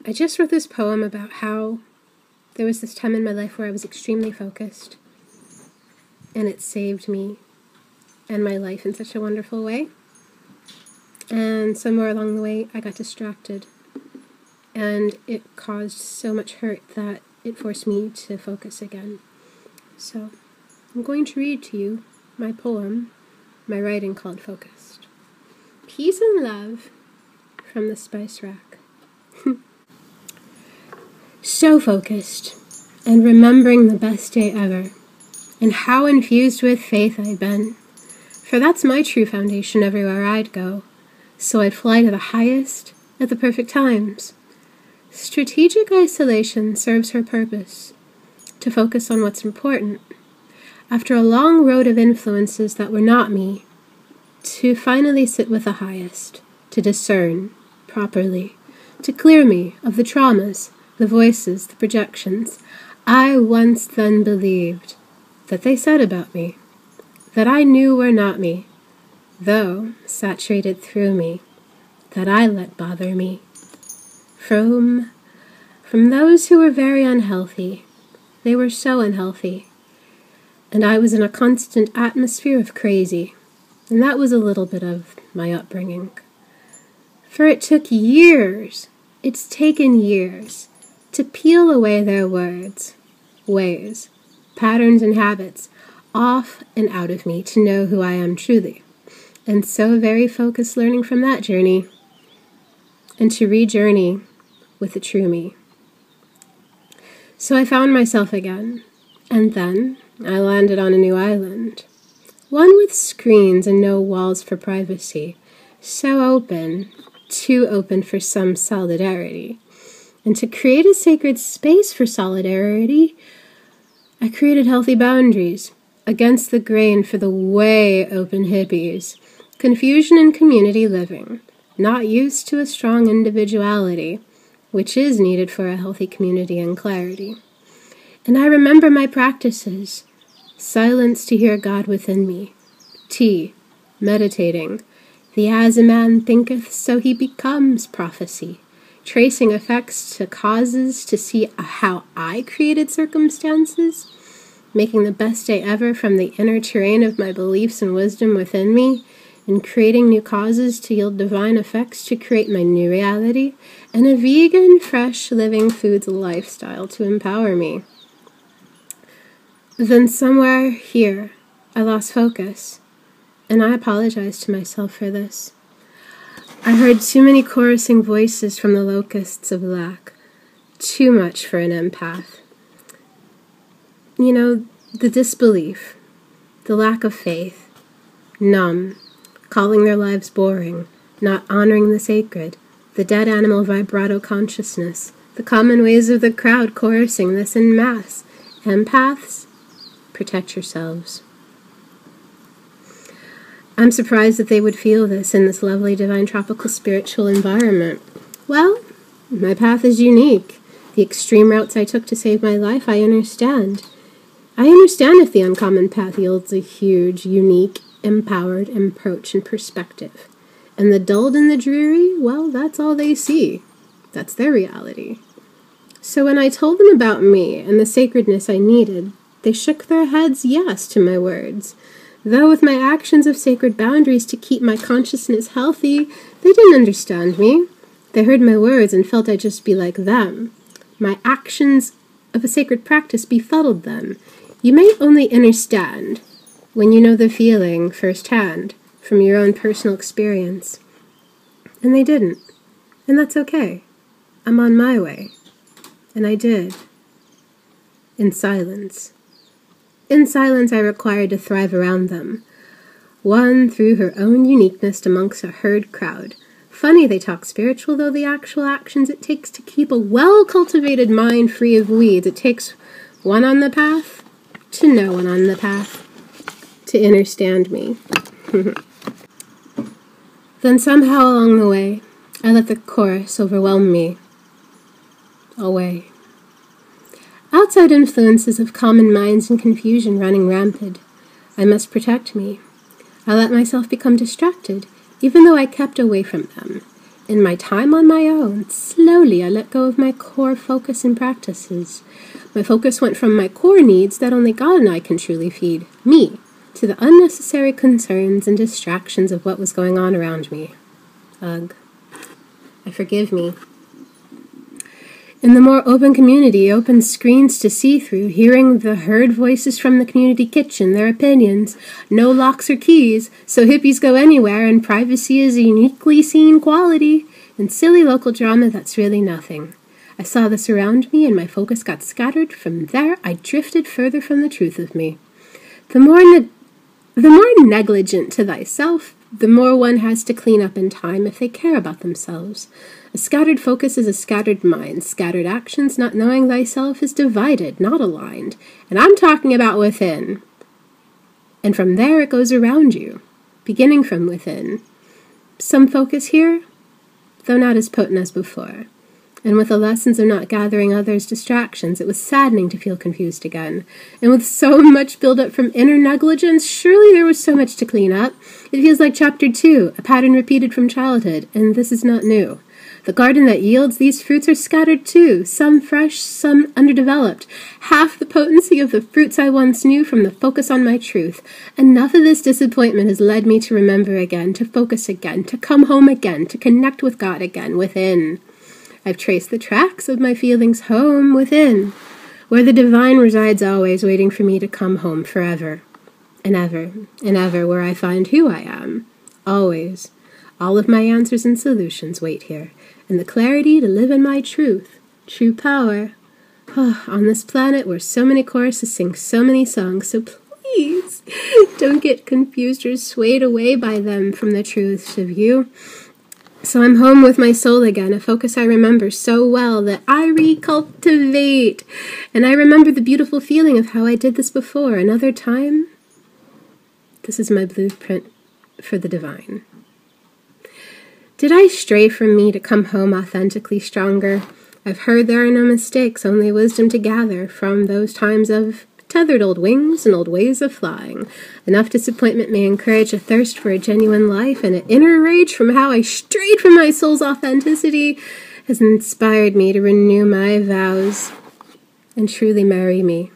I just wrote this poem about how there was this time in my life where I was extremely focused, and it saved me and my life in such a wonderful way. And somewhere along the way, I got distracted, and it caused so much hurt that it forced me to focus again. So, I'm going to read to you my poem, my writing called Focused. Peace and love from the Spice Rack. So focused, and remembering the best day ever, and how infused with faith I'd been. For that's my true foundation everywhere I'd go, so I'd fly to the highest at the perfect times. Strategic isolation serves her purpose, to focus on what's important. After a long road of influences that were not me, to finally sit with the highest, to discern properly, to clear me of the traumas, the voices, the projections I once then believed that they said about me, that I knew were not me, though saturated through me, that I let bother me. From those who were very unhealthy, they were so unhealthy, and I was in a constant atmosphere of crazy, and that was a little bit of my upbringing. For it took years, it's taken years, to peel away their words, ways, patterns and habits, off and out of me to know who I am truly. And so very focused learning from that journey, and to re-journey with the true me. So I found myself again, and then I landed on a new island. One with screens and no walls for privacy, so open, too open for some solidarity. And to create a sacred space for solidarity, I created healthy boundaries against the grain for the way open hippies. Confusion in community living, not used to a strong individuality, which is needed for a healthy community and clarity. And I remember my practices, silence to hear God within me, tea, meditating, the as a man thinketh, so he becomes prophecy. Tracing effects to causes to see how I created circumstances, making the best day ever from the inner terrain of my beliefs and wisdom within me, and creating new causes to yield divine effects to create my new reality, and a vegan, fresh, living foods lifestyle to empower me. Then somewhere here, I lost focus, and I apologize to myself for this. I heard too many chorusing voices from the locusts of lack. Too much for an empath. You know, the disbelief, the lack of faith, numb, calling their lives boring, not honoring the sacred, the dead animal vibrato consciousness, the common ways of the crowd chorusing this en masse. Empaths, protect yourselves. I'm surprised that they would feel this in this lovely divine tropical spiritual environment. Well, my path is unique. The extreme routes I took to save my life, I understand. I understand if the uncommon path yields a huge, unique, empowered approach and perspective. And the dulled and the dreary, well, that's all they see. That's their reality. So when I told them about me and the sacredness I needed, they shook their heads yes to my words. Though with my actions of sacred boundaries to keep my consciousness healthy, they didn't understand me. They heard my words and felt I'd just be like them. My actions of a sacred practice befuddled them. You may only understand when you know the feeling firsthand from your own personal experience. And they didn't. And that's okay. I'm on my way. And I did. In silence. In silence I required to thrive around them. One through her own uniqueness amongst a herd crowd. Funny they talk spiritual, though the actual actions it takes to keep a well-cultivated mind free of weeds. It takes one on the path to no one on the path to understand me. Then somehow along the way, I let the chorus overwhelm me. Away. Outside influences of common minds and confusion running rampant. I must protect me. I let myself become distracted, even though I kept away from them. In my time on my own, slowly I let go of my core focus and practices. My focus went from my core needs that only God and I can truly feed, me, to the unnecessary concerns and distractions of what was going on around me. Ugh. Forgive me. In the more open community, open screens to see through, hearing the heard voices from the community kitchen, their opinions, no locks or keys, so hippies go anywhere, and privacy is a uniquely seen quality, and silly local drama that's really nothing. I saw this around me, and my focus got scattered. From there, I drifted further from the truth of me. The more negligent to thyself, the more one has to clean up in time if they care about themselves. A scattered focus is a scattered mind. Scattered actions, not knowing thyself, is divided, not aligned. And I'm talking about within. And from there it goes around you, beginning from within. Some focus here, though not as potent as before. And with the lessons of not gathering others' distractions, it was saddening to feel confused again. And with so much build-up from inner negligence, surely there was so much to clean up. It feels like Chapter 2, a pattern repeated from childhood, and this is not new. The garden that yields these fruits are scattered too, some fresh, some underdeveloped. Half the potency of the fruits I once knew from the focus on my truth. Enough of this disappointment has led me to remember again, to focus again, to come home again, to connect with God again, within. I've traced the tracks of my feelings home within, where the divine resides always, waiting for me to come home forever and ever, where I find who I am, always. All of my answers and solutions wait here, and the clarity to live in my truth, true power. On this planet where so many choruses sing so many songs, so please don't get confused or swayed away by them from the truths of you. So I'm home with my soul again, a focus I remember so well that I recultivate. And I remember the beautiful feeling of how I did this before. Another time, this is my blueprint for the divine. Did I stray from me to come home authentically stronger? I've heard there are no mistakes, only wisdom to gather from those times of tethered old wings and old ways of flying. Enough disappointment may encourage a thirst for a genuine life, and an inner rage from how I strayed from my soul's authenticity has inspired me to renew my vows and truly marry me.